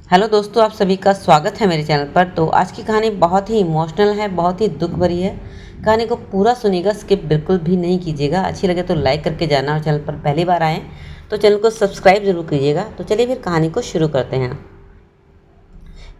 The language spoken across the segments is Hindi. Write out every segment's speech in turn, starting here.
हेलो दोस्तों, आप सभी का स्वागत है मेरे चैनल पर। तो आज की कहानी बहुत ही इमोशनल है, बहुत ही दुख भरी है। कहानी को पूरा सुनिएगा, स्किप बिल्कुल भी नहीं कीजिएगा। अच्छी लगे तो लाइक करके जाना, और चैनल पर पहली बार आएँ तो चैनल को सब्सक्राइब जरूर कीजिएगा। तो चलिए फिर कहानी को शुरू करते हैं।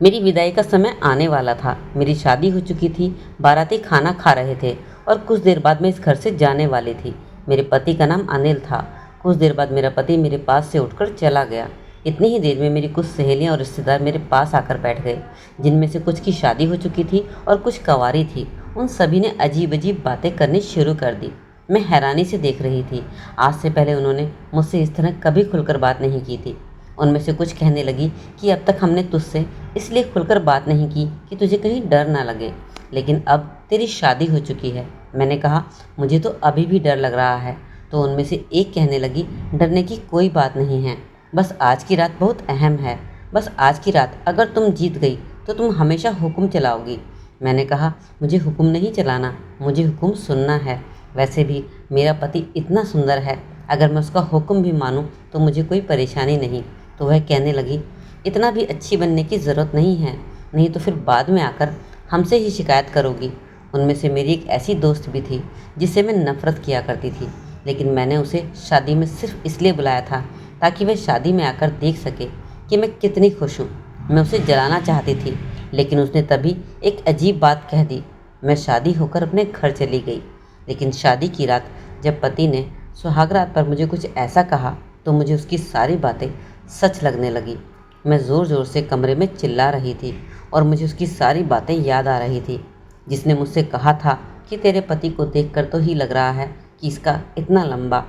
मेरी विदाई का समय आने वाला था। मेरी शादी हो चुकी थी, बाराती खाना खा रहे थे और कुछ देर बाद मैं इस घर से जाने वाली थी। मेरे पति का नाम अनिल था। कुछ देर बाद मेरा पति मेरे पास से उठकर चला गया। इतनी ही देर में मेरी कुछ सहेलियां और रिश्तेदार मेरे पास आकर बैठ गए, जिनमें से कुछ की शादी हो चुकी थी और कुछ कंवारी थी। उन सभी ने अजीब अजीब बातें करनी शुरू कर दी। मैं हैरानी से देख रही थी। आज से पहले उन्होंने मुझसे इस तरह कभी खुलकर बात नहीं की थी। उनमें से कुछ कहने लगी कि अब तक हमने तुझसे इसलिए खुलकर बात नहीं की कि तुझे कहीं डर ना लगे, लेकिन अब तेरी शादी हो चुकी है। मैंने कहा, मुझे तो अभी भी डर लग रहा है। तो उनमें से एक कहने लगी, डरने की कोई बात नहीं है, बस आज की रात बहुत अहम है। बस आज की रात अगर तुम जीत गई तो तुम हमेशा हुक्म चलाओगी। मैंने कहा, मुझे हुक्म नहीं चलाना, मुझे हुक्म सुनना है। वैसे भी मेरा पति इतना सुंदर है, अगर मैं उसका हुक्म भी मानूं तो मुझे कोई परेशानी नहीं। तो वह कहने लगी, इतना भी अच्छी बनने की ज़रूरत नहीं है, नहीं तो फिर बाद में आकर हमसे ही शिकायत करोगी। उनमें से मेरी एक ऐसी दोस्त भी थी जिससे मैं नफ़रत किया करती थी, लेकिन मैंने उसे शादी में सिर्फ इसलिए बुलाया था ताकि वह शादी में आकर देख सके कि मैं कितनी खुश हूँ। मैं उसे जलाना चाहती थी, लेकिन उसने तभी एक अजीब बात कह दी। मैं शादी होकर अपने घर चली गई, लेकिन शादी की रात जब पति ने सुहाग रात पर मुझे कुछ ऐसा कहा तो मुझे उसकी सारी बातें सच लगने लगी। मैं ज़ोर ज़ोर से कमरे में चिल्ला रही थी और मुझे उसकी सारी बातें याद आ रही थी, जिसने मुझसे कहा था कि तेरे पति को देखकर तो ही लग रहा है कि इसका इतना लंबा।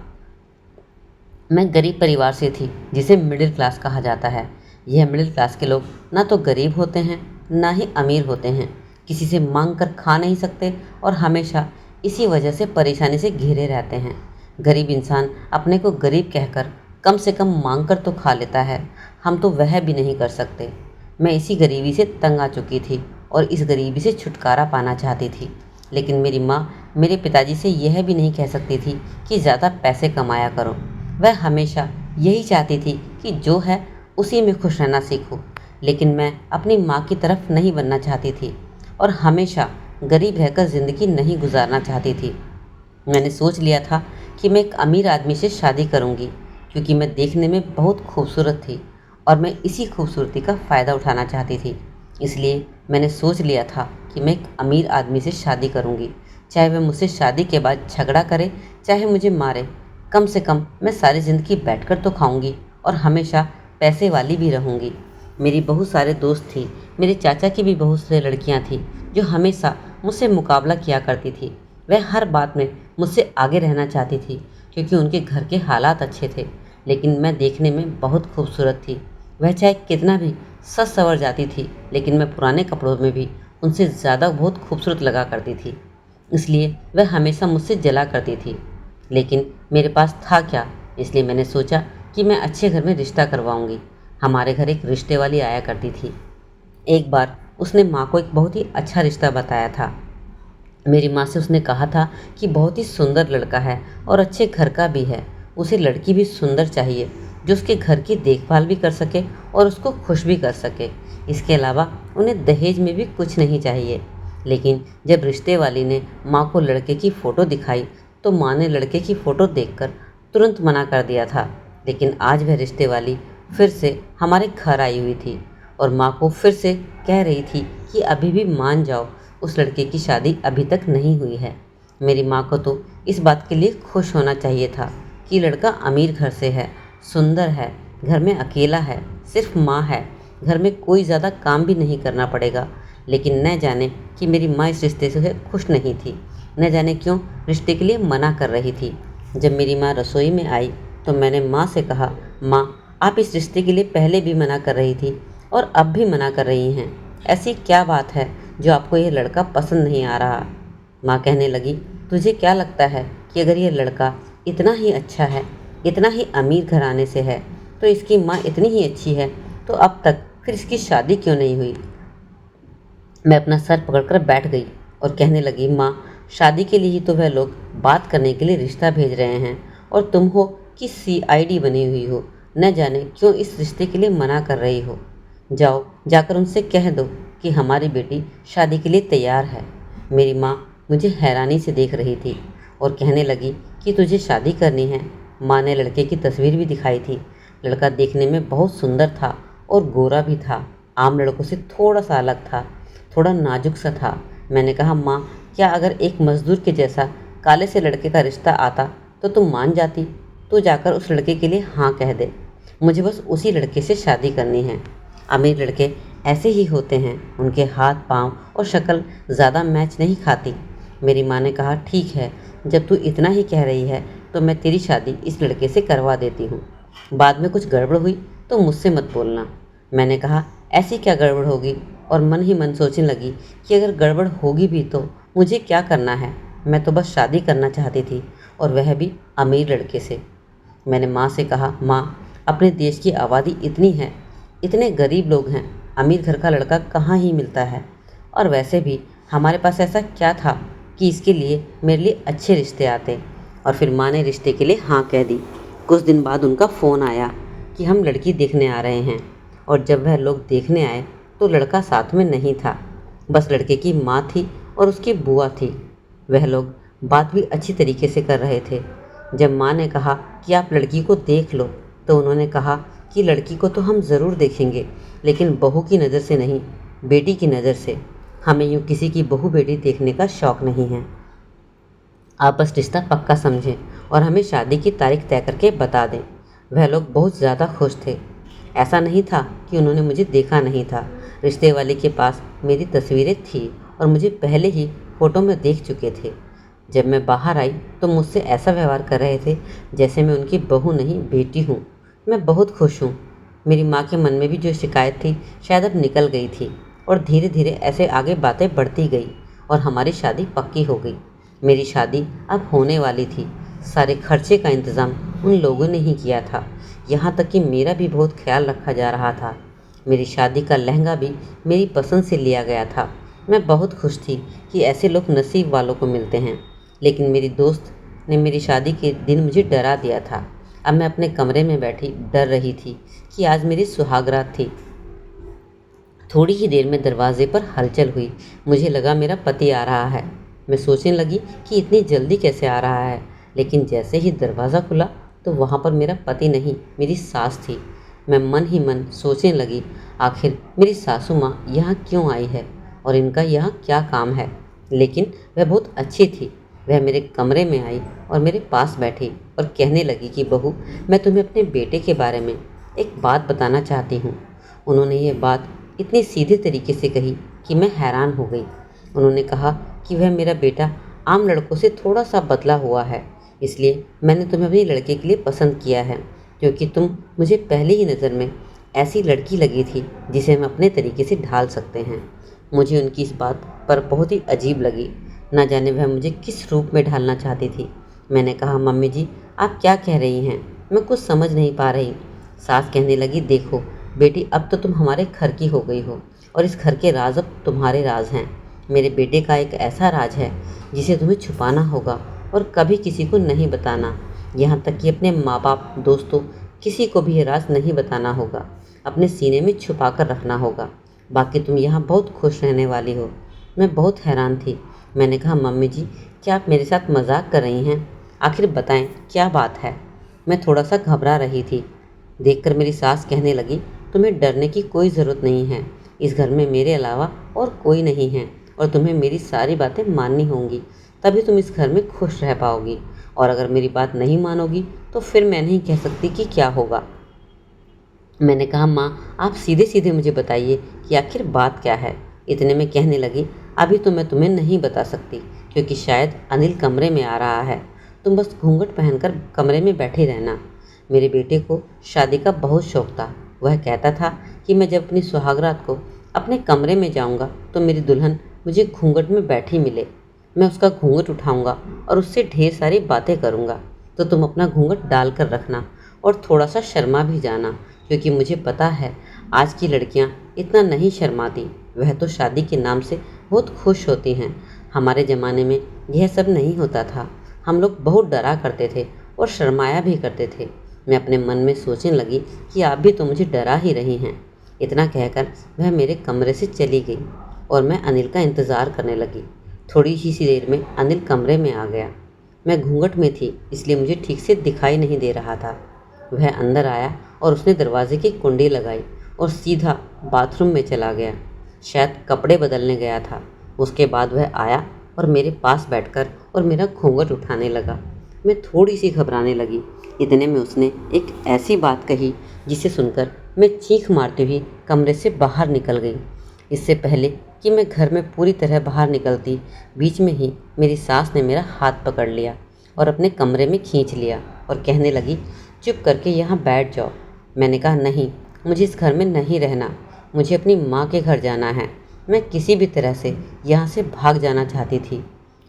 मैं गरीब परिवार से थी, जिसे मिडिल क्लास कहा जाता है। यह मिडिल क्लास के लोग ना तो गरीब होते हैं ना ही अमीर होते हैं, किसी से मांग कर खा नहीं सकते और हमेशा इसी वजह से परेशानी से घिरे रहते हैं। गरीब इंसान अपने को गरीब कहकर कम से कम मांग कर तो खा लेता है, हम तो वह भी नहीं कर सकते। मैं इसी गरीबी से तंग आ चुकी थी और इस गरीबी से छुटकारा पाना चाहती थी, लेकिन मेरी माँ मेरे पिताजी से यह भी नहीं कह सकती थी कि ज़्यादा पैसे कमाया करो। वह हमेशा यही चाहती थी कि जो है उसी में खुश रहना सीखो, लेकिन मैं अपनी माँ की तरफ नहीं बनना चाहती थी और हमेशा गरीब रहकर ज़िंदगी नहीं गुजारना चाहती थी। मैंने सोच लिया था कि मैं एक अमीर आदमी से शादी करूंगी, क्योंकि मैं देखने में बहुत खूबसूरत थी और मैं इसी खूबसूरती का फ़ायदा उठाना चाहती थी। इसलिए मैंने सोच लिया था कि मैं एक अमीर आदमी से शादी करूंगी, चाहे वह मुझसे शादी के बाद झगड़ा करे, चाहे मुझे मारे। कम से कम मैं सारी ज़िंदगी बैठकर तो खाऊंगी और हमेशा पैसे वाली भी रहूंगी। मेरी बहुत सारे दोस्त थी, मेरे चाचा की भी बहुत सारी लड़कियां थीं जो हमेशा मुझसे मुकाबला किया करती थी। वह हर बात में मुझसे आगे रहना चाहती थी, क्योंकि उनके घर के हालात अच्छे थे, लेकिन मैं देखने में बहुत खूबसूरत थी। वह चाहे कितना भी सज संवर जाती थी, लेकिन मैं पुराने कपड़ों में भी उनसे ज़्यादा बहुत खूबसूरत लगा करती थी। इसलिए वह हमेशा मुझसे जला करती थी, लेकिन मेरे पास था क्या, इसलिए मैंने सोचा कि मैं अच्छे घर में रिश्ता करवाऊंगी। हमारे घर एक रिश्ते वाली आया करती थी। एक बार उसने माँ को एक बहुत ही अच्छा रिश्ता बताया था। मेरी माँ से उसने कहा था कि बहुत ही सुंदर लड़का है और अच्छे घर का भी है। उसे लड़की भी सुंदर चाहिए, जो उसके घर की देखभाल भी कर सके और उसको खुश भी कर सके। इसके अलावा उन्हें दहेज में भी कुछ नहीं चाहिए। लेकिन जब रिश्ते वाली ने माँ को लड़के की फ़ोटो दिखाई तो माँ ने लड़के की फ़ोटो देखकर तुरंत मना कर दिया था। लेकिन आज वह रिश्ते वाली फिर से हमारे घर आई हुई थी और माँ को फिर से कह रही थी कि अभी भी मान जाओ, उस लड़के की शादी अभी तक नहीं हुई है। मेरी माँ को तो इस बात के लिए खुश होना चाहिए था कि लड़का अमीर घर से है, सुंदर है, घर में अकेला है, सिर्फ माँ है, घर में कोई ज़्यादा काम भी नहीं करना पड़ेगा। लेकिन न जाने कि मेरी माँ इस रिश्ते से खुश नहीं थी, न जाने क्यों रिश्ते के लिए मना कर रही थी। जब मेरी माँ रसोई में आई तो मैंने माँ से कहा, माँ, आप इस रिश्ते के लिए पहले भी मना कर रही थी और अब भी मना कर रही हैं। ऐसी क्या बात है जो आपको यह लड़का पसंद नहीं आ रहा? माँ कहने लगी, तुझे क्या लगता है कि अगर यह लड़का इतना ही अच्छा है, इतना ही अमीर घराने से है, तो इसकी माँ इतनी ही अच्छी है, तो अब तक फिर इसकी शादी क्यों नहीं हुई? मैं अपना सर पकड़कर बैठ गई और कहने लगी, माँ, शादी के लिए ही तो वह लोग बात करने के लिए रिश्ता भेज रहे हैं और तुम हो कि CID बनी हुई हो, न जाने क्यों इस रिश्ते के लिए मना कर रही हो। जाओ जाकर उनसे कह दो कि हमारी बेटी शादी के लिए तैयार है। मेरी माँ मुझे हैरानी से देख रही थी और कहने लगी कि तुझे शादी करनी है। माँ ने लड़के की तस्वीर भी दिखाई थी। लड़का देखने में बहुत सुंदर था और गोरा भी था। आम लड़कों से थोड़ा सा अलग था, थोड़ा नाजुक सा था। मैंने कहा, माँ, क्या अगर एक मजदूर के जैसा काले से लड़के का रिश्ता आता तो तुम मान जाती? तू जाकर उस लड़के के लिए हाँ कह दे। मुझे बस उसी लड़के से शादी करनी है। अमीर लड़के ऐसे ही होते हैं, उनके हाथ पाँव और शक्ल ज़्यादा मैच नहीं खाती। मेरी माँ ने कहा, ठीक है, जब तू इतना ही कह रही है तो मैं तेरी शादी इस लड़के से करवा देती हूँ। बाद में कुछ गड़बड़ हुई तो मुझसे मत बोलना। मैंने कहा, ऐसी क्या गड़बड़ होगी? और मन ही मन सोचने लगी कि अगर गड़बड़ होगी भी तो मुझे क्या करना है। मैं तो बस शादी करना चाहती थी, और वह भी अमीर लड़के से। मैंने माँ से कहा, माँ, अपने देश की आबादी इतनी है, इतने गरीब लोग हैं, अमीर घर का लड़का कहाँ ही मिलता है। और वैसे भी हमारे पास ऐसा क्या था कि इसके लिए मेरे लिए अच्छे रिश्ते आते। और फिर माँ ने रिश्ते के लिए हाँ कह दी। कुछ दिन बाद उनका फ़ोन आया कि हम लड़की देखने आ रहे हैं। और जब वह लोग देखने आए तो लड़का साथ में नहीं था, बस लड़के की माँ थी और उसकी बुआ थी। वह लोग बात भी अच्छी तरीके से कर रहे थे। जब माँ ने कहा कि आप लड़की को देख लो तो उन्होंने कहा कि लड़की को तो हम ज़रूर देखेंगे, लेकिन बहू की नज़र से नहीं, बेटी की नज़र से। हमें यूँ किसी की बहू बेटी देखने का शौक़ नहीं है। आप बस रिश्ता पक्का समझें और हमें शादी की तारीख तय करके बता दें। वह लोग बहुत ज़्यादा खुश थे। ऐसा नहीं था कि उन्होंने मुझे देखा नहीं था। रिश्ते वाले के पास मेरी तस्वीरें थी और मुझे पहले ही फ़ोटो में देख चुके थे। जब मैं बाहर आई तो मुझसे ऐसा व्यवहार कर रहे थे जैसे मैं उनकी बहू नहीं, बेटी हूँ। मैं बहुत खुश हूँ। मेरी माँ के मन में भी जो शिकायत थी शायद अब निकल गई थी, और धीरे धीरे ऐसे आगे बातें बढ़ती गई और हमारी शादी पक्की हो गई। मेरी शादी अब होने वाली थी। सारे खर्चे का इंतज़ाम उन लोगों ने ही किया था। यहाँ तक कि मेरा भी बहुत ख्याल रखा जा रहा था। मेरी शादी का लहंगा भी मेरी पसंद से लिया गया था। मैं बहुत खुश थी कि ऐसे लोग नसीब वालों को मिलते हैं। लेकिन मेरी दोस्त ने मेरी शादी के दिन मुझे डरा दिया था। अब मैं अपने कमरे में बैठी डर रही थी कि आज मेरी सुहागरात थी। थोड़ी ही देर में दरवाजे पर हलचल हुई। मुझे लगा मेरा पति आ रहा है। मैं सोचने लगी कि इतनी जल्दी कैसे आ रहा है, लेकिन जैसे ही दरवाज़ा खुला तो वहाँ पर मेरा पति नहीं, मेरी सास थी। मैं मन ही मन सोचने लगी, आखिर मेरी सासू माँ यहाँ क्यों आई है और इनका यहाँ क्या काम है। लेकिन वह बहुत अच्छी थी। वह मेरे कमरे में आई और मेरे पास बैठी और कहने लगी कि बहू, मैं तुम्हें अपने बेटे के बारे में एक बात बताना चाहती हूँ। उन्होंने ये बात इतनी सीधे तरीके से कही कि मैं हैरान हो गई। उन्होंने कहा कि वह मेरा बेटा आम लड़कों से थोड़ा सा बदला हुआ है, इसलिए मैंने तुम्हें अपने लड़के के लिए पसंद किया है, क्योंकि तुम मुझे पहली ही नज़र में ऐसी लड़की लगी थी जिसे हम अपने तरीके से ढाल सकते हैं। मुझे उनकी इस बात पर बहुत ही अजीब लगी। न जाने वह मुझे किस रूप में ढालना चाहती थी। मैंने कहा, मम्मी जी, आप क्या कह रही हैं? मैं कुछ समझ नहीं पा रही। सास कहने लगी, देखो बेटी, अब तो तुम हमारे घर की हो गई हो और इस घर के राज अब तुम्हारे राज हैं। मेरे बेटे का एक ऐसा राज है जिसे तुम्हें छुपाना होगा और कभी किसी को नहीं बताना। यहाँ तक कि अपने माँ बाप, दोस्तों, किसी को भी ये राज नहीं बताना होगा। अपने सीने में छुपा कर रखना होगा। बाकी तुम यहाँ बहुत खुश रहने वाली हो। मैं बहुत हैरान थी। मैंने कहा, मम्मी जी, क्या आप मेरे साथ मजाक कर रही हैं? आखिर बताएं क्या बात है? मैं थोड़ा सा घबरा रही थी। देखकर मेरी सास कहने लगी, तुम्हें डरने की कोई ज़रूरत नहीं है। इस घर में मेरे अलावा और कोई नहीं है और तुम्हें मेरी सारी बातें माननी होंगी, तभी तुम इस घर में खुश रह पाओगी। और अगर मेरी बात नहीं मानोगी तो फिर मैं नहीं कह सकती कि क्या होगा। मैंने कहा, माँ, आप सीधे सीधे मुझे बताइए कि आखिर बात क्या है। इतने में कहने लगी, अभी तो मैं तुम्हें नहीं बता सकती, क्योंकि शायद अनिल कमरे में आ रहा है। तुम बस घूंघट पहनकर कमरे में बैठे रहना। मेरे बेटे को शादी का बहुत शौक़ था। वह कहता था कि मैं जब अपनी सुहागरात को अपने कमरे में जाऊंगा तो मेरी दुल्हन मुझे घूंघट में बैठी मिले। मैं उसका घूंघट उठाऊंगा और उससे ढेर सारी बातें करूंगा। तो तुम अपना घूंघट डाल कर रखना और थोड़ा सा शर्मा भी जाना, क्योंकि मुझे पता है आज की लड़कियां इतना नहीं शर्माती। वह तो शादी के नाम से बहुत खुश होती हैं। हमारे ज़माने में यह सब नहीं होता था। हम लोग बहुत डरा करते थे और शर्माया भी करते थे। मैं अपने मन में सोचने लगी कि आप भी तो मुझे डरा ही रही हैं। इतना कहकर वह मेरे कमरे से चली गई और मैं अनिल का इंतज़ार करने लगी। थोड़ी ही सी देर में अनिल कमरे में आ गया। मैं घूंघट में थी, इसलिए मुझे ठीक से दिखाई नहीं दे रहा था। वह अंदर आया और उसने दरवाजे की कुंडी लगाई और सीधा बाथरूम में चला गया। शायद कपड़े बदलने गया था। उसके बाद वह आया और मेरे पास बैठकर और मेरा घूंघट उठाने लगा। मैं थोड़ी सी घबराने लगी। इतने में उसने एक ऐसी बात कही जिसे सुनकर मैं चीख मारती हुई कमरे से बाहर निकल गई। इससे पहले कि मैं घर में पूरी तरह बाहर निकलती, बीच में ही मेरी सास ने मेरा हाथ पकड़ लिया और अपने कमरे में खींच लिया और कहने लगी, चुप करके यहाँ बैठ जाओ। मैंने कहा, नहीं, मुझे इस घर में नहीं रहना, मुझे अपनी माँ के घर जाना है। मैं किसी भी तरह से यहाँ से भाग जाना चाहती थी।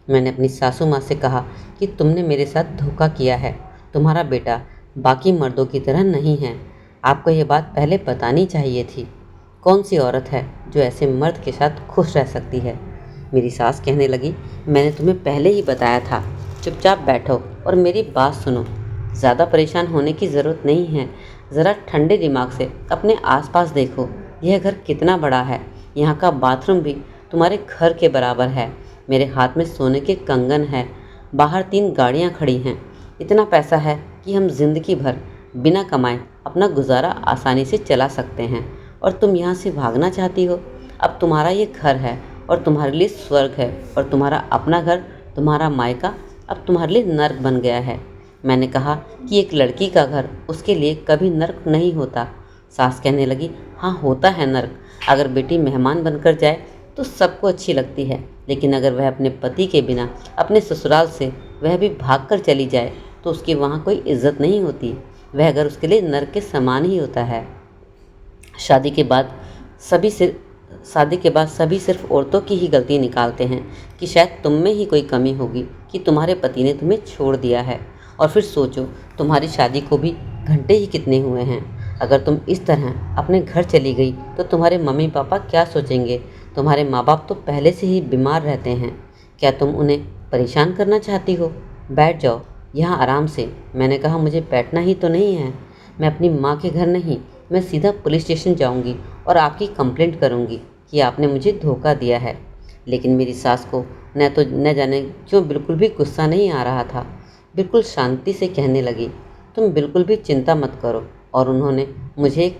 मैंने अपनी सासू माँ से कहा कि तुमने मेरे साथ धोखा किया है। तुम्हारा बेटा बाकी मर्दों की तरह नहीं है। आपको ये बात पहले बतानी चाहिए थी। कौन सी औरत है जो ऐसे मर्द के साथ खुश रह सकती है? मेरी सास कहने लगी, मैंने तुम्हें पहले ही बताया था, चुपचाप बैठो और मेरी बात सुनो। ज़्यादा परेशान होने की ज़रूरत नहीं है। ज़रा ठंडे दिमाग से अपने आसपास देखो। यह घर कितना बड़ा है। यहाँ का बाथरूम भी तुम्हारे घर के बराबर है। मेरे हाथ में सोने के कंगन है। बाहर 3 गाड़ियाँ खड़ी हैं। इतना पैसा है कि हम ज़िंदगी भर बिना कमाए अपना गुजारा आसानी से चला सकते हैं। और तुम यहाँ से भागना चाहती हो? अब तुम्हारा ये घर है और तुम्हारे लिए स्वर्ग है, और तुम्हारा अपना घर, तुम्हारा मायका अब तुम्हारे लिए नर्क बन गया है। मैंने कहा कि एक लड़की का घर उसके लिए कभी नर्क नहीं होता। सास कहने लगी, हाँ होता है नर्क। अगर बेटी मेहमान बनकर जाए तो सबको अच्छी लगती है, लेकिन अगर वह अपने पति के बिना अपने ससुराल से वह भी भागकर चली जाए तो उसकी वहाँ कोई इज्जत नहीं होती। वह घर उसके लिए नर्क के समान ही होता है। शादी के बाद सभी सिर्फ औरतों की ही गलती निकालते हैं कि शायद तुम में ही कोई कमी होगी कि तुम्हारे पति ने तुम्हें छोड़ दिया है। और फिर सोचो, तुम्हारी शादी को भी घंटे ही कितने हुए हैं। अगर तुम इस तरह अपने घर चली गई तो तुम्हारे मम्मी पापा क्या सोचेंगे? तुम्हारे माँ बाप तो पहले से ही बीमार रहते हैं। क्या तुम उन्हें परेशान करना चाहती हो? बैठ जाओ यहाँ आराम से। मैंने कहा, मुझे बैठना ही तो नहीं है। मैं अपनी माँ के घर नहीं, मैं सीधा पुलिस स्टेशन जाऊँगी और आपकी कंप्लेंट करूँगी कि आपने मुझे धोखा दिया है। लेकिन मेरी सास को न जाने क्यों बिल्कुल भी गुस्सा नहीं आ रहा था। बिल्कुल शांति से कहने लगी, तुम बिल्कुल भी चिंता मत करो। और उन्होंने मुझे एक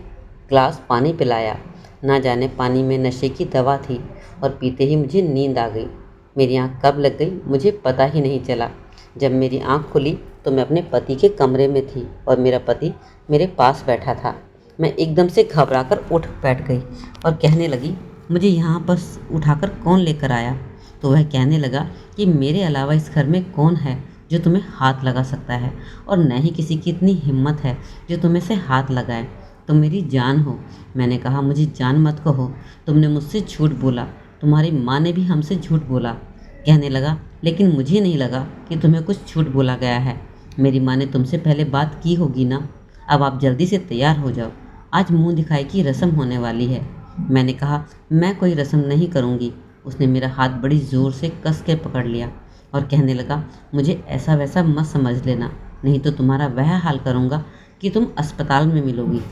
ग्लास पानी पिलाया। ना जाने पानी में नशे की दवा थी और पीते ही मुझे नींद आ गई। मेरी आँख कब लग गई मुझे पता ही नहीं चला। जब मेरी आँख खुली तो मैं अपने पति के कमरे में थी और मेरा पति मेरे पास बैठा था। मैं एकदम से घबराकर उठ बैठ गई और कहने लगी, मुझे यहाँ पर उठाकर कौन लेकर आया? तो वह कहने लगा कि मेरे अलावा इस घर में कौन है जो तुम्हें हाथ लगा सकता है, और न ही किसी की इतनी हिम्मत है जो तुम्हें से हाथ लगाए। तुम मेरी जान हो। मैंने कहा, मुझे जान मत कहो, तुमने मुझसे झूठ बोला। तुम्हारी माँ ने भी हमसे झूठ बोला। कहने लगा, लेकिन मुझे नहीं लगा कि तुम्हें कुछ झूठ बोला गया है। मेरी माँ ने तुमसे पहले बात की होगी ना। अब आप जल्दी से तैयार हो जाओ, आज मुंह दिखाई की रस्म होने वाली है। मैंने कहा, मैं कोई रस्म नहीं करूँगी। उसने मेरा हाथ बड़ी ज़ोर से कस के पकड़ लिया और कहने लगा, मुझे ऐसा वैसा मत समझ लेना, नहीं तो तुम्हारा वह हाल करूँगा कि तुम अस्पताल में मिलोगी।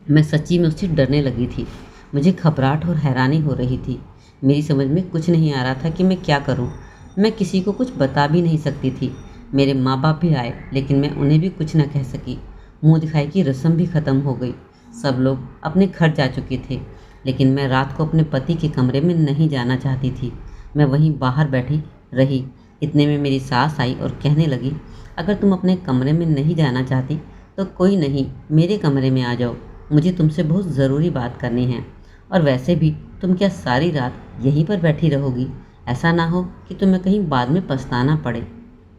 मैं सच्ची में उससे डरने लगी थी। मुझे घबराहट और हैरानी हो रही थी। मेरी समझ में कुछ नहीं आ रहा था कि मैं क्या करूं। मैं किसी को कुछ बता भी नहीं सकती थी। मेरे माँ बाप भी आए, लेकिन मैं उन्हें भी कुछ न कह सकी। मुंह दिखाई की रस्म भी ख़त्म हो गई। सब लोग अपने घर जा चुके थे, लेकिन मैं रात को अपने पति के कमरे में नहीं जाना चाहती थी। मैं वहीं बाहर बैठी रही। इतने में मेरी सास आई और कहने लगी, अगर तुम अपने कमरे में नहीं जाना चाहती तो कोई नहीं, मेरे कमरे में आ जाओ। मुझे तुमसे बहुत ज़रूरी बात करनी है। और वैसे भी तुम क्या सारी रात यहीं पर बैठी रहोगी? ऐसा ना हो कि तुम्हें कहीं बाद में पछताना पड़े।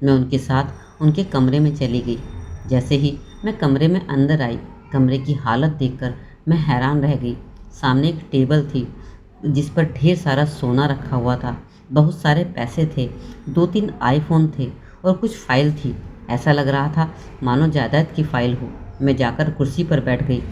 मैं उनके साथ उनके कमरे में चली गई। जैसे ही मैं कमरे में अंदर आई, कमरे की हालत देखकर मैं हैरान रह गई। सामने एक टेबल थी जिस पर ढेर सारा सोना रखा हुआ था। बहुत सारे पैसे थे, 2-3 आईफोन थे और कुछ फाइल थी। ऐसा लग रहा था मानो जायदाद की फाइल हो। मैं जाकर कुर्सी पर बैठ गई।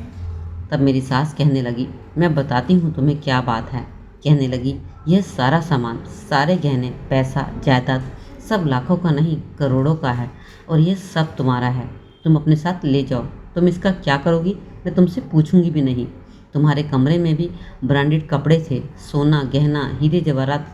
तब मेरी सास कहने लगी, मैं बताती हूँ तुम्हें क्या बात है। कहने लगी, यह सारा सामान, सारे गहने, पैसा, जायदाद सब लाखों का नहीं करोड़ों का है, और यह सब तुम्हारा है। तुम अपने साथ ले जाओ। तुम इसका क्या करोगी मैं तुमसे पूछूंगी भी नहीं। तुम्हारे कमरे में भी ब्रांडेड कपड़े थे, सोना, गहना, हीरे जवाहरात,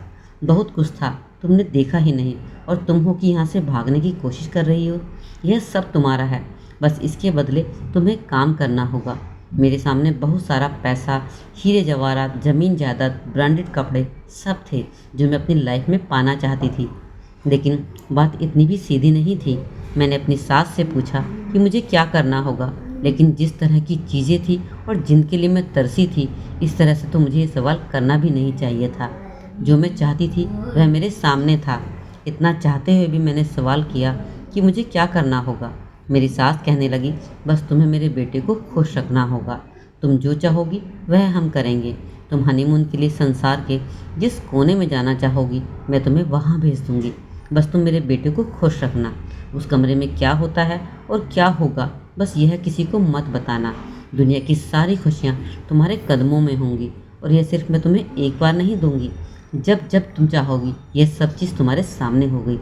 बहुत कुछ था। तुमने देखा ही नहीं और तुम हो कि यहाँ से भागने की कोशिश कर रही हो। यह सब तुम्हारा है, बस इसके बदले तुम्हें काम करना होगा। मेरे सामने बहुत सारा पैसा, हीरे जवाहरात, ज़मीन जायदाद, ब्रांडेड कपड़े सब थे जो मैं अपनी लाइफ में पाना चाहती थी। लेकिन बात इतनी भी सीधी नहीं थी। मैंने अपनी सास से पूछा कि मुझे क्या करना होगा, लेकिन जिस तरह की चीज़ें थी और जिनके लिए मैं तरसी थी, इस तरह से तो मुझे ये सवाल करना भी नहीं चाहिए था। जो मैं चाहती थी वह मेरे सामने था। इतना चाहते हुए भी मैंने सवाल किया कि मुझे क्या करना होगा। मेरी सास कहने लगी, बस तुम्हें मेरे बेटे को खुश रखना होगा। तुम जो चाहोगी वह हम करेंगे। तुम हनीमून के लिए संसार के जिस कोने में जाना चाहोगी मैं तुम्हें वहाँ भेज दूँगी। बस तुम मेरे बेटे को खुश रखना। उस कमरे में क्या होता है और क्या होगा, बस यह किसी को मत बताना। दुनिया की सारी खुशियाँ तुम्हारे कदमों में होंगी और यह सिर्फ मैं तुम्हें एक बार नहीं दूंगी। जब जब तुम चाहोगी यह सब चीज़ तुम्हारे सामने होगी।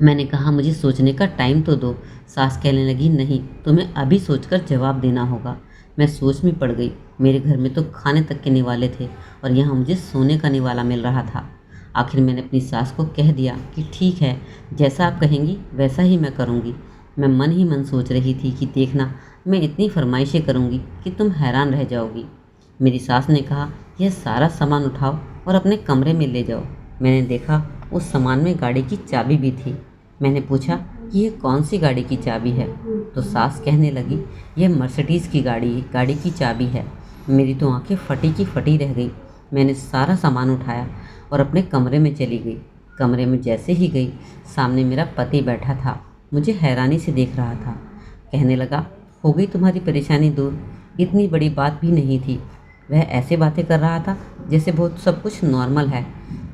मैंने कहा, मुझे सोचने का टाइम तो दो। सास कहने लगी, नहीं, तुम्हें अभी सोचकर जवाब देना होगा। मैं सोच में पड़ गई। मेरे घर में तो खाने तक के निवाले थे और यहाँ मुझे सोने का निवाला मिल रहा था। आखिर मैंने अपनी सास को कह दिया कि ठीक है, जैसा आप कहेंगी वैसा ही मैं करूँगी। मैं मन ही मन सोच रही थी कि देखना, मैं इतनी फरमाइशें करूँगी कि तुम हैरान रह जाओगी। मेरी सास ने कहा, यह सारा सामान उठाओ और अपने कमरे में ले जाओ। मैंने देखा उस सामान में गाड़ी की चाबी भी थी। मैंने पूछा कि यह कौन सी गाड़ी की चाबी है, तो सास कहने लगी, यह मर्सिडीज़ की गाड़ी की चाबी है। मेरी तो आंखें फटी की फटी रह गई। मैंने सारा सामान उठाया और अपने कमरे में चली गई। कमरे में जैसे ही गई, सामने मेरा पति बैठा था, मुझे हैरानी से देख रहा था। कहने लगा, हो गई तुम्हारी परेशानी दूर? इतनी बड़ी बात भी नहीं थी। वह ऐसे बातें कर रहा था जैसे बहुत सब कुछ नॉर्मल है।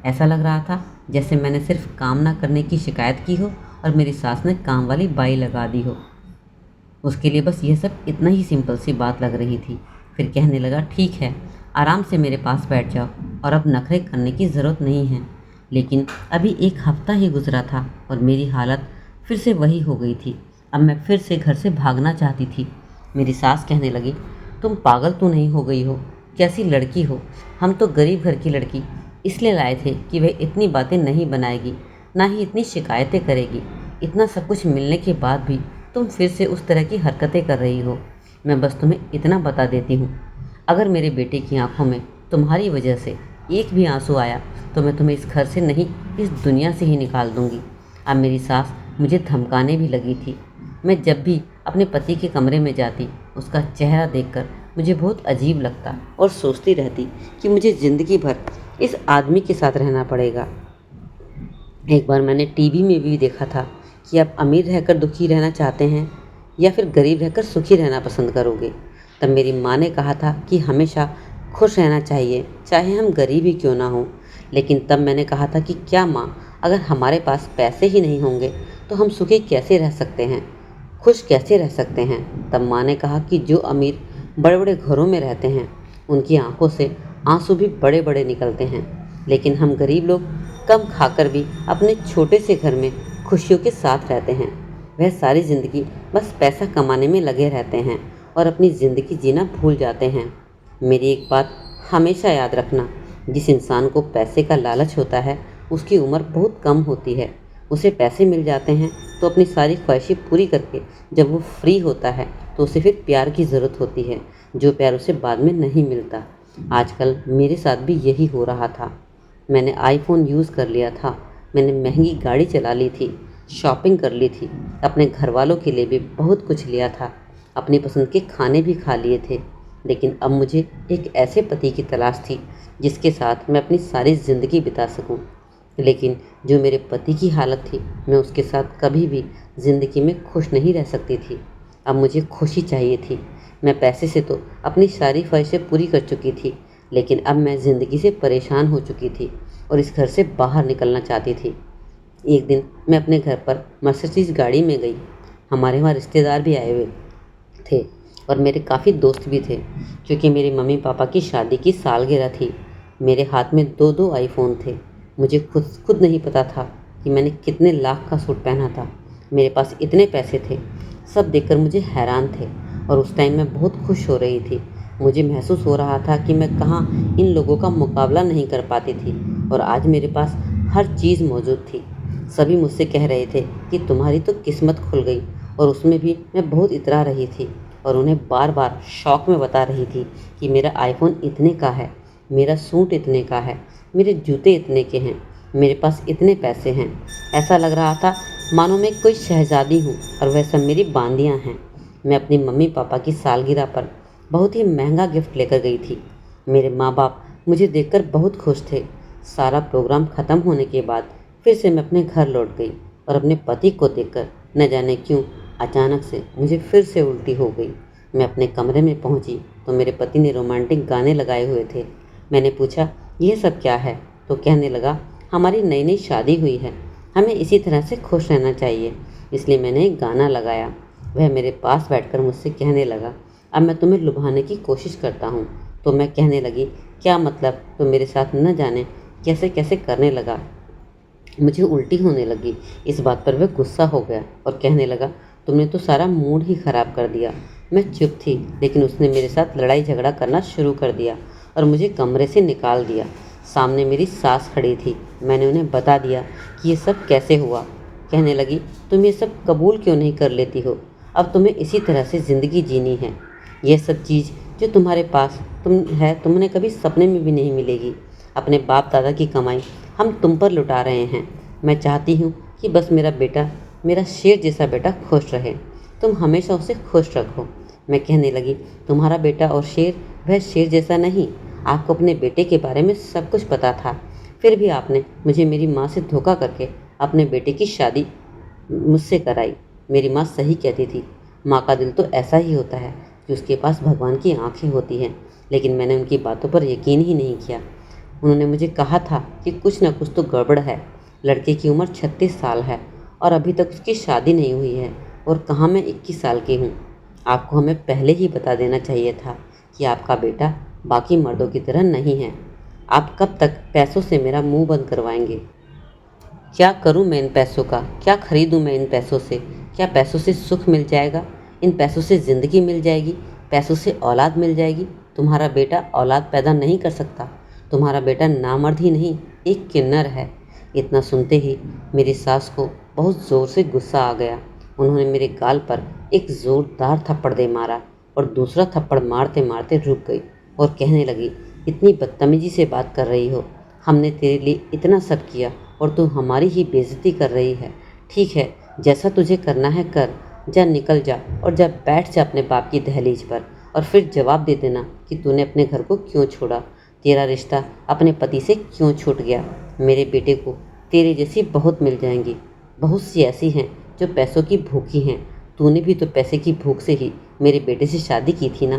ऐसा लग रहा था जैसे मैंने सिर्फ काम ना करने की शिकायत की हो और मेरी सास ने काम वाली बाई लगा दी हो। उसके लिए बस यह सब इतना ही सिंपल सी बात लग रही थी। फिर कहने लगा, ठीक है, आराम से मेरे पास बैठ जाओ और अब नखरे करने की ज़रूरत नहीं है। लेकिन अभी एक हफ्ता ही गुजरा था और मेरी हालत फिर से वही हो गई थी। अब मैं फिर से घर से भागना चाहती थी। मेरी सास कहने लगी, तुम पागल तो नहीं हो गई हो? कैसी लड़की हो? हम तो गरीब घर की लड़की इसलिए लाए थे कि वह इतनी बातें नहीं बनाएगी, ना ही इतनी शिकायतें करेगी। इतना सब कुछ मिलने के बाद भी तुम फिर से उस तरह की हरकतें कर रही हो। मैं बस तुम्हें इतना बता देती हूँ, अगर मेरे बेटे की आंखों में तुम्हारी वजह से एक भी आंसू आया तो मैं तुम्हें इस घर से नहीं, इस दुनिया से ही निकाल दूँगी। अब मेरी सास मुझे धमकाने भी लगी थी। मैं जब भी अपने पति के कमरे में जाती, उसका चेहरा देखकर मुझे बहुत अजीब लगता और सोचती रहती कि मुझे ज़िंदगी भर इस आदमी के साथ रहना पड़ेगा। एक बार मैंने टीवी में भी देखा था कि आप अमीर रहकर दुखी रहना चाहते हैं या फिर गरीब रहकर सुखी रहना पसंद करोगे। तब मेरी माँ ने कहा था कि हमेशा खुश रहना चाहिए, चाहे हम गरीब ही क्यों ना हों। लेकिन तब मैंने कहा था कि क्या माँ, अगर हमारे पास पैसे ही नहीं होंगे तो हम सुखी कैसे रह सकते हैं, खुश कैसे रह सकते हैं। तब माँ ने कहा कि जो अमीर बड़े बड़े घरों में रहते हैं उनकी आंखों से आंसू भी बड़े बड़े निकलते हैं, लेकिन हम गरीब लोग कम खाकर भी अपने छोटे से घर में खुशियों के साथ रहते हैं। वह सारी ज़िंदगी बस पैसा कमाने में लगे रहते हैं और अपनी ज़िंदगी जीना भूल जाते हैं। मेरी एक बात हमेशा याद रखना, जिस इंसान को पैसे का लालच होता है उसकी उम्र बहुत कम होती है। उसे पैसे मिल जाते हैं तो अपनी सारी ख्वाहिशें पूरी करके जब वो फ्री होता है तो उसे फिर प्यार की ज़रूरत होती है, जो प्यार उसे बाद में नहीं मिलता। आजकल मेरे साथ भी यही हो रहा था। मैंने आईफोन यूज़ कर लिया था, मैंने महंगी गाड़ी चला ली थी, शॉपिंग कर ली थी, अपने घर वालों के लिए भी बहुत कुछ लिया था, अपनी पसंद के खाने भी खा लिए थे। लेकिन अब मुझे एक ऐसे पति की तलाश थी जिसके साथ मैं अपनी सारी ज़िंदगी बिता सकूं। लेकिन जो मेरे पति की हालत थी, मैं उसके साथ कभी भी ज़िंदगी में खुश नहीं रह सकती थी। अब मुझे खुशी चाहिए थी। मैं पैसे से तो अपनी सारी ख्वाहिशें पूरी कर चुकी थी, लेकिन अब मैं ज़िंदगी से परेशान हो चुकी थी और इस घर से बाहर निकलना चाहती थी। एक दिन मैं अपने घर पर मर्सिडीज़ गाड़ी में गई। हमारे वहाँ रिश्तेदार भी आए हुए थे और मेरे काफ़ी दोस्त भी थे, क्योंकि मेरी मम्मी पापा की शादी की सालगिरह थी। मेरे हाथ में दो दो आईफोन थे। मुझे खुद नहीं पता था कि मैंने कितने लाख का सूट पहना था। मेरे पास इतने पैसे थे। सब देखकर मुझे हैरान थे और उस टाइम मैं बहुत खुश हो रही थी। मुझे महसूस हो रहा था कि मैं कहाँ इन लोगों का मुकाबला नहीं कर पाती थी और आज मेरे पास हर चीज़ मौजूद थी। सभी मुझसे कह रहे थे कि तुम्हारी तो किस्मत खुल गई और उसमें भी मैं बहुत इतरा रही थी और उन्हें बार बार शौक में बता रही थी कि मेरा आईफोन इतने का है, मेरा सूट इतने का है, मेरे जूते इतने के हैं, मेरे पास इतने पैसे हैं। ऐसा लग रहा था मानो मैं कोई शहजादी हूँ और वह सब मेरी बांदियाँ हैं। मैं अपनी मम्मी पापा की सालगिरह पर बहुत ही महंगा गिफ्ट लेकर गई थी। मेरे माँ बाप मुझे देखकर बहुत खुश थे। सारा प्रोग्राम ख़त्म होने के बाद फिर से मैं अपने घर लौट गई और अपने पति को देखकर न जाने क्यों अचानक से मुझे फिर से उल्टी हो गई। मैं अपने कमरे में पहुंची तो मेरे पति ने रोमांटिक गाने लगाए हुए थे। मैंने पूछा, यह सब क्या है? तो कहने लगा, हमारी नई नई शादी हुई है, हमें इसी तरह से खुश रहना चाहिए, इसलिए मैंने एक गाना लगाया। वह मेरे पास बैठकर मुझसे कहने लगा, अब मैं तुम्हें लुभाने की कोशिश करता हूँ। तो मैं कहने लगी, क्या मतलब? तो मेरे साथ न जाने कैसे कैसे करने लगा। मुझे उल्टी होने लगी। इस बात पर वह गुस्सा हो गया और कहने लगा, तुमने तो सारा मूड ही ख़राब कर दिया। मैं चुप थी, लेकिन उसने मेरे साथ लड़ाई झगड़ा करना शुरू कर दिया और मुझे कमरे से निकाल दिया। सामने मेरी सास खड़ी थी। मैंने उन्हें बता दिया कि ये सब कैसे हुआ। कहने लगी, तुम ये सब कबूल क्यों नहीं कर लेती हो? अब तुम्हें इसी तरह से ज़िंदगी जीनी है। यह सब चीज़ जो तुम्हारे पास तुम्हें कभी सपने में भी नहीं मिलेगी। अपने बाप दादा की कमाई हम तुम पर लुटा रहे हैं। मैं चाहती हूँ कि बस मेरा बेटा, मेरा शेर जैसा बेटा खुश रहे। तुम हमेशा उसे खुश रखो। मैं कहने लगी, तुम्हारा बेटा और शेर वह शेर जैसा नहीं। आपको अपने बेटे के बारे में सब कुछ पता था, फिर भी आपने मुझे मेरी माँ से धोखा करके अपने बेटे की शादी मुझसे कराई। मेरी माँ सही कहती थी, माँ का दिल तो ऐसा ही होता है कि उसके पास भगवान की आंखें होती हैं। लेकिन मैंने उनकी बातों पर यकीन ही नहीं किया। उन्होंने मुझे कहा था कि कुछ न कुछ तो गड़बड़ है। लड़के की उम्र 36 साल है और अभी तक उसकी शादी नहीं हुई है और कहाँ मैं 21 साल की हूँ। आपको हमें पहले ही बता देना चाहिए था कि आपका बेटा बाकी मर्दों की तरह नहीं है। आप कब तक पैसों से मेरा मुंह बंद करवाएंगे? क्या करूं मैं इन पैसों का? क्या खरीदूं मैं इन पैसों से? क्या पैसों से सुख मिल जाएगा? इन पैसों से ज़िंदगी मिल जाएगी? पैसों से औलाद मिल जाएगी? तुम्हारा बेटा औलाद पैदा नहीं कर सकता। तुम्हारा बेटा नामर्द ही नहीं, एक किन्नर है। इतना सुनते ही मेरी सास को बहुत ज़ोर से गुस्सा आ गया। उन्होंने मेरे गाल पर एक ज़ोरदार थप्पड़ दे मारा और दूसरा थप्पड़ मारते मारते रुक गई और कहने लगी, इतनी बदतमीजी से बात कर रही हो? हमने तेरे लिए इतना सब किया और तू हमारी ही बेइज्जती कर रही है। ठीक है, जैसा तुझे करना है कर। जा, निकल जा और जा बैठ जा अपने बाप की दहलीज पर और फिर जवाब दे देना कि तूने अपने घर को क्यों छोड़ा, तेरा रिश्ता अपने पति से क्यों छूट गया। मेरे बेटे को तेरे जैसी बहुत मिल जाएंगी। बहुत सी ऐसी हैं जो पैसों की भूखी हैं। तूने भी तो पैसे की भूख से ही मेरे बेटे से शादी की थी ना।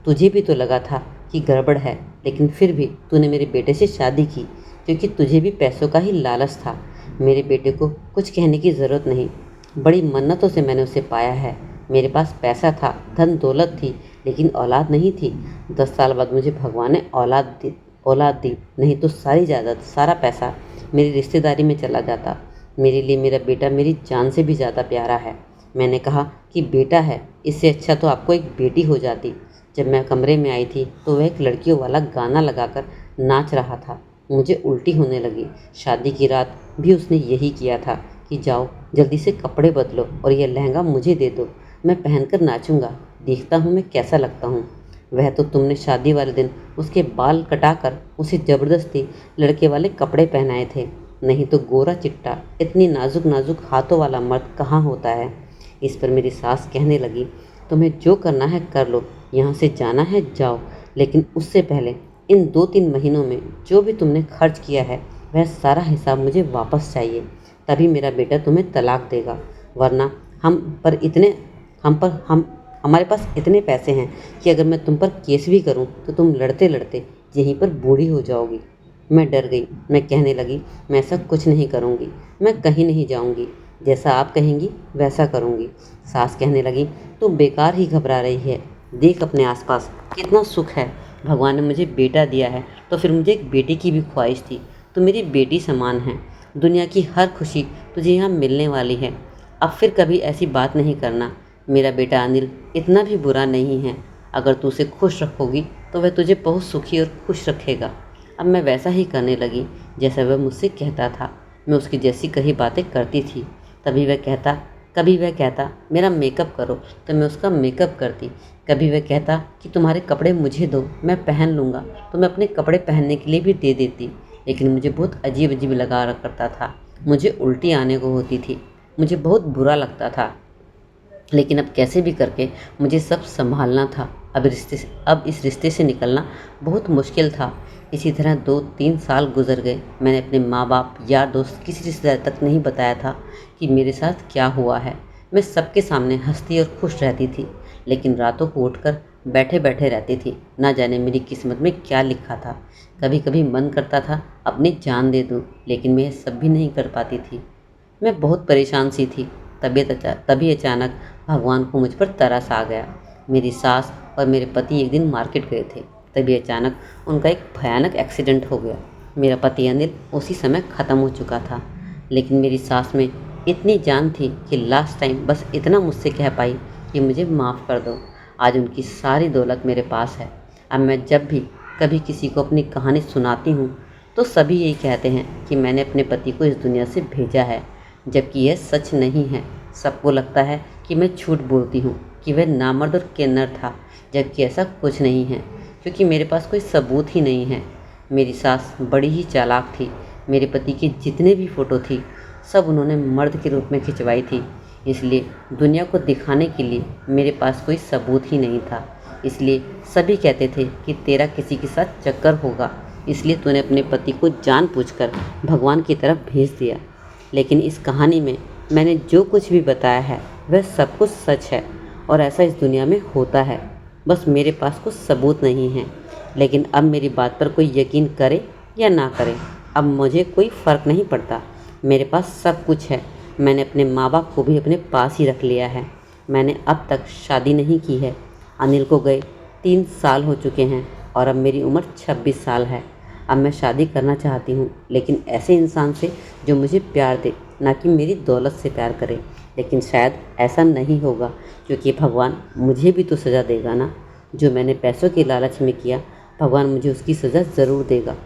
तुझे भी तो लगा था कि गड़बड़ है, लेकिन फिर भी तूने मेरे बेटे से शादी की क्योंकि तुझे भी पैसों का ही लालच था। मेरे बेटे को कुछ कहने की ज़रूरत नहीं। बड़ी मन्नतों से मैंने उसे पाया है। मेरे पास पैसा था, धन दौलत थी, लेकिन औलाद नहीं थी। 10 साल बाद मुझे भगवान ने औलाद दी, नहीं तो सारी जायदाद, सारा पैसा मेरी रिश्तेदारी में चला जाता। मेरे लिए मेरा बेटा मेरी जान से भी ज़्यादा प्यारा है। मैंने कहा कि बेटा है, इससे अच्छा तो आपको एक बेटी हो जाती। जब मैं कमरे में आई थी तो वह एक लड़कियों वाला गाना लगाकर नाच रहा था। मुझे उल्टी होने लगी। शादी की रात भी उसने यही किया था कि जाओ जल्दी से कपड़े बदलो और यह लहंगा मुझे दे दो, मैं पहनकर नाचूंगा, देखता हूँ मैं कैसा लगता हूँ। वह तो तुमने शादी वाले दिन उसके बाल कटाकर उसे ज़बरदस्ती लड़के वाले कपड़े पहनाए थे, नहीं तो गोरा चिट्टा इतनी नाजुक नाजुक हाथों वाला मर्द कहाँ होता है। इस पर मेरी सास कहने लगी, तुम्हें जो करना है कर लो, यहाँ से जाना है जाओ, लेकिन उससे पहले इन 2-3 महीनों में जो भी तुमने खर्च किया है वह सारा हिसाब मुझे वापस चाहिए। तभी मेरा बेटा तुम्हें तलाक देगा, वरना हमारे पास इतने पैसे हैं कि अगर मैं तुम पर केस भी करूं तो तुम लड़ते लड़ते यहीं पर बूढ़ी हो जाओगी। मैं डर गई। मैं कहने लगी, मैं ऐसा कुछ नहीं करूंगी, मैं कहीं नहीं जाऊंगी, जैसा आप कहेंगी वैसा करूंगी। सास कहने लगी, तू बेकार ही घबरा रही है, देख अपने आसपास कितना सुख है। भगवान ने मुझे बेटा दिया है तो फिर मुझे एक बेटी की भी ख्वाहिश थी। तो मेरी बेटी समान है। दुनिया की हर खुशी तुझे यहाँ मिलने वाली है। अब फिर कभी ऐसी बात नहीं करना। मेरा बेटा अनिल इतना भी बुरा नहीं है। अगर तू उसे खुश रखोगी तो वह तुझे बहुत सुखी और खुश रखेगा। अब मैं वैसा ही करने लगी जैसा वह मुझसे कहता था। मैं उसकी जैसी कही बातें करती थी। कभी वह कहता मेरा मेकअप करो तो मैं उसका मेकअप करती। कभी वह कहता कि तुम्हारे कपड़े मुझे दो, मैं पहन लूँगा, तो मैं अपने कपड़े पहनने के लिए भी दे देती। लेकिन मुझे बहुत अजीब अजीब लगा करता था। मुझे उल्टी आने को होती थी। मुझे बहुत बुरा लगता था। लेकिन अब कैसे भी करके मुझे सब संभालना था। अब इस रिश्ते से निकलना बहुत मुश्किल था। इसी तरह 2-3 साल गुजर गए। मैंने अपने माँ बाप, यार दोस्त, किसी रिश्तेदार तक नहीं बताया था कि मेरे साथ क्या हुआ है। मैं सबके सामने हंसती और खुश रहती थी, लेकिन रातों को उठकर बैठे बैठे रहती थी। ना जाने मेरी किस्मत में क्या लिखा था। कभी कभी मन करता था अपनी जान दे दूँ, लेकिन मैं यह सब भी नहीं कर पाती थी। मैं बहुत परेशान सी थी। तभी अचानक भगवान को मुझ पर तरस आ गया। मेरी सास और मेरे पति एक दिन मार्केट गए थे। तभी अचानक उनका एक भयानक एक्सीडेंट हो गया। मेरा पति अनिल उसी समय ख़त्म हो चुका था, लेकिन मेरी सास में इतनी जान थी कि लास्ट टाइम बस इतना मुझसे कह पाई कि मुझे माफ़ कर दो। आज उनकी सारी दौलत मेरे पास है। अब मैं जब भी कभी किसी को अपनी कहानी सुनाती हूँ तो सभी यही कहते हैं कि मैंने अपने पति को इस दुनिया से भेजा है, जबकि यह सच नहीं है। सबको लगता है कि मैं झूठ बोलती हूँ कि वह नामर्द और किन्नर था, जबकि ऐसा कुछ नहीं है, क्योंकि मेरे पास कोई सबूत ही नहीं है। मेरी सास बड़ी ही चालाक थी। मेरे पति की जितने भी फ़ोटो थी सब उन्होंने मर्द के रूप में खिंचवाई थी, इसलिए दुनिया को दिखाने के लिए मेरे पास कोई सबूत ही नहीं था। इसलिए सभी कहते थे कि तेरा किसी के साथ चक्कर होगा, इसलिए तूने अपने पति को जानबूझकर भगवान की तरफ भेज दिया। लेकिन इस कहानी में मैंने जो कुछ भी बताया है वह सब कुछ सच है और ऐसा इस दुनिया में होता है। बस मेरे पास कुछ सबूत नहीं है। लेकिन अब मेरी बात पर कोई यकीन करे या ना करे, अब मुझे कोई फ़र्क नहीं पड़ता। मेरे पास सब कुछ है। मैंने अपने माँ बाप को भी अपने पास ही रख लिया है। मैंने अब तक शादी नहीं की है। अनिल को गए 3 साल हो चुके हैं और अब मेरी उम्र 26 साल है। अब मैं शादी करना चाहती हूँ, लेकिन ऐसे इंसान से जो मुझे प्यार दे, ना कि मेरी दौलत से प्यार करे। लेकिन शायद ऐसा नहीं होगा, क्योंकि भगवान मुझे भी तो सज़ा देगा ना। जो मैंने पैसों के लालच में किया, भगवान मुझे उसकी सज़ा ज़रूर देगा।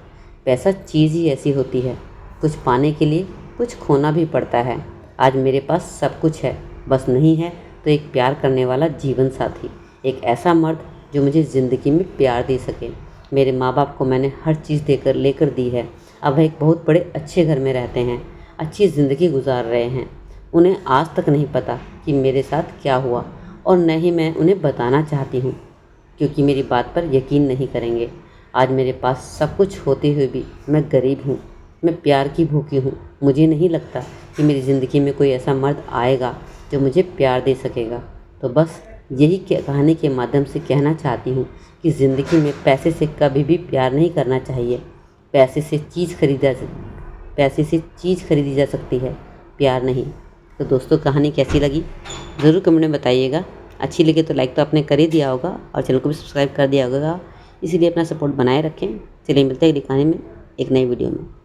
पैसा चीज़ ही ऐसी होती है, कुछ पाने के लिए कुछ खोना भी पड़ता है। आज मेरे पास सब कुछ है, बस नहीं है तो एक प्यार करने वाला जीवन साथी, एक ऐसा मर्द जो मुझे ज़िंदगी में प्यार दे सके। मेरे माँ बाप को मैंने हर चीज़ लेकर दी है। अब वह एक बहुत बड़े अच्छे घर में रहते हैं, अच्छी ज़िंदगी गुजार रहे हैं। उन्हें आज तक नहीं पता कि मेरे साथ क्या हुआ, और न ही मैं उन्हें बताना चाहती हूँ, क्योंकि मेरी बात पर यकीन नहीं करेंगे। आज मेरे पास सब कुछ होते हुए भी मैं गरीब हूँ। मैं प्यार की भूखी हूँ। मुझे नहीं लगता कि मेरी ज़िंदगी में कोई ऐसा मर्द आएगा जो मुझे प्यार दे सकेगा। तो बस यही कहानी के माध्यम से कहना चाहती हूँ कि ज़िंदगी में पैसे से कभी भी प्यार नहीं करना चाहिए। पैसे से चीज़ खरीदी जा सकती है, प्यार नहीं। तो दोस्तों, कहानी कैसी लगी ज़रूर कमेंट में बताइएगा। अच्छी लगे तो लाइक तो आपने कर ही दिया होगा और चैनल को भी सब्सक्राइब कर दिया होगा। इसीलिए अपना सपोर्ट बनाए रखें। चलिए मिलते हैं अगली कहानी में एक नई वीडियो में।